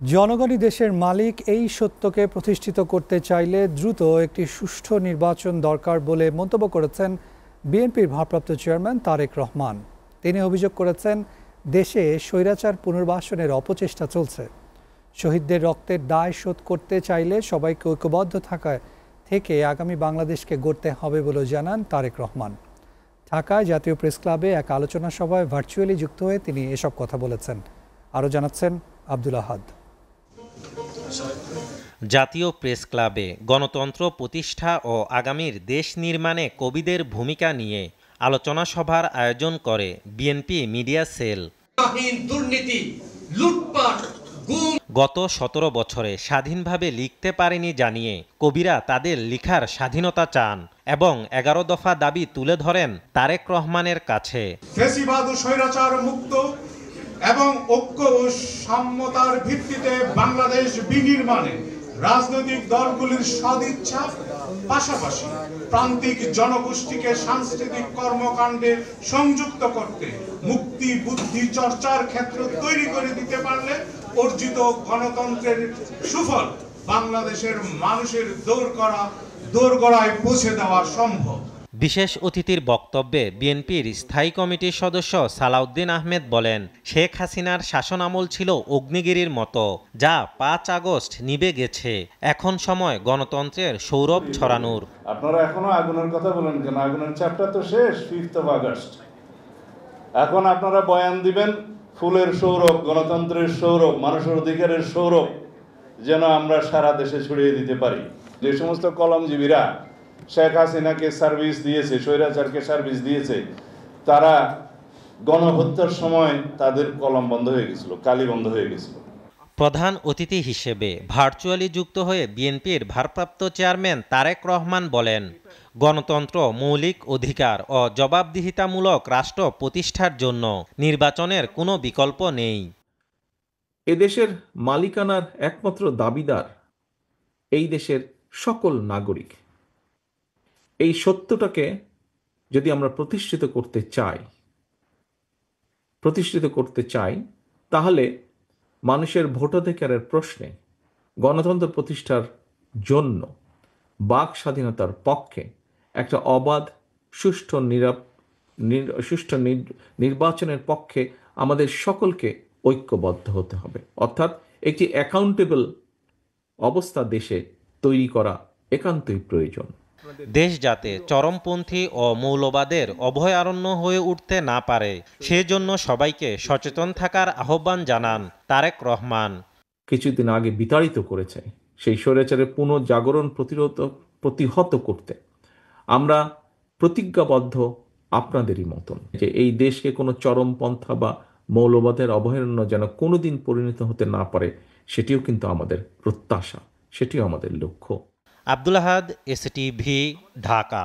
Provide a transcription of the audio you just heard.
জনগণই দেশের মালিক, এই সত্যকে প্রতিষ্ঠিত করতে চাইলে দ্রুত একটি সুষ্ঠু নির্বাচন দরকার বলে মন্তব্য করেছেন বিএনপির ভারপ্রাপ্ত চেয়ারম্যান তারেক রহমান। তিনি অভিযোগ করেছেন, দেশে স্বৈরাচার পুনর্বাসনের অপচেষ্টা চলছে। শহীদদের রক্তের দায় শোধ করতে চাইলে সবাইকে ঐক্যবদ্ধ থেকে আগামী বাংলাদেশকে গড়তে হবে বলে জানান তারেক রহমান। ঢাকায় জাতীয় প্রেস ক্লাবে এক আলোচনা সভায় ভার্চুয়ালি যুক্ত হয়ে তিনি এসব কথা বলেছেন। আরও জানাচ্ছেন আব্দুল আহাদ। জাতীয় প্রেস ক্লাবে গণতন্ত্র প্রতিষ্ঠা ও আগামীর দেশ নির্মাণে কবিদের ভূমিকা নিয়ে আলোচনা সভার আয়োজন করে বিএনপি মিডিয়া সেল। গত 17 বছরে স্বাধীনভাবে লিখতে পারেনি জানিয়ে কবিরা তাদের লিখার স্বাধীনতা চান এবং 11 দফা দাবি তুলে ধরেন তারেক রহমানের কাছে। ফ্যাসিবাদ ও স্বৈরাচার মুক্ত এবং ঐক্য ও সাম্যতার ভিত্তিতে বাংলাদেশ বিনির্মাণে রাজনৈতিক দলগুলির সদিচ্ছা পাশাপাশি প্রান্তিক জনগোষ্ঠীকে সাংস্কৃতিক কর্মকাণ্ডে সংযুক্ত করতে মুক্তি বুদ্ধি চর্চার ক্ষেত্র তৈরি করে দিতে পারলে অর্জিত গণতন্ত্রের সুফল বাংলাদেশের মানুষের দোরগোড়ায় পৌঁছে দেওয়া সম্ভব। বিশেষ অতিথির বক্তব্যে বিএনপির স্থায়ী কমিটির সদস্য সালাউদ্দিন আহমেদ বলেন, শেখ হাসিনার শাসনামল ছিল অগ্নিগিরির মতো, যা 5 আগস্ট নিভে গেছে। এখন সময় গণতন্ত্রের সৌরভ ছড়ানোর। আপনারা এখনো আগুনের কথা বলেন কেন? আগুনের চ্যাপ্টার তো শেষ 5 আগস্ট। এখন আপনারা বয়ান দিবেন ফুলের সৌরভ, গণতন্ত্রের সৌরভ, মানুষের অধিকারের সৌরভ যেন আমরা সারা দেশে ছড়িয়ে দিতে পারি। যে সমস্ত কলমজীবীরা শেখ হাসিনাকে সার্ভিস দিয়েছে, স্বৈরাচারকে সার্ভিস দিয়েছে, তারা গণহত্যার সময় তাদের কলম বন্ধ হয়ে গেছিল, কালি বন্ধ হয়ে গেছিল। প্রধান অতিথি হিসেবে ভার্চুয়ালি যুক্ত হয়ে বিএনপির ভারপ্রাপ্ত চেয়ারম্যান তারেক রহমান বলেন, গণতন্ত্র মৌলিক অধিকার ও জবাবদিহিতামূলক রাষ্ট্র প্রতিষ্ঠার জন্য নির্বাচনের কোনো বিকল্প নেই। এদেশের মালিকানার একমাত্র দাবিদার এই দেশের সকল নাগরিক। এই সত্যটাকে যদি আমরা প্রতিষ্ঠিত করতে চাই তাহলে মানুষের ভোটাধিকারের প্রশ্নে গণতন্ত্র প্রতিষ্ঠার জন্য বাক স্বাধীনতার পক্ষে একটা অবাধ সুষ্ঠু নির্বাচনের পক্ষে আমাদের সকলকে ঐক্যবদ্ধ হতে হবে। অর্থাৎ একটি অ্যাকাউন্টেবল অবস্থা দেশে তৈরি করা একান্তই প্রয়োজন। দেশ যাতে চরমপন্থী ও মৌলবাদের অভয়ারণ্য হয়ে উঠতে না পারে, সেজন্য সবাইকে সচেতন থাকার আহ্বান জানান তারেক রহমান। কিছুদিন আগে বিতাড়িত করেছে সেই স্বৈরাচারের পুনর্জাগরণ প্রতিহত করতে আমরা প্রতিজ্ঞাবদ্ধ আপনাদেরই মতন, যে এই দেশকে কোনো চরমপন্থা বা মৌলবাদের অভয়ারণ্য যেন কোনোদিন পরিণত হতে না পারে, সেটিও কিন্তু আমাদের প্রত্যাশা, সেটিও আমাদের লক্ষ্য। আব্দুল আহাদ, এসটিভি, ঢাকা।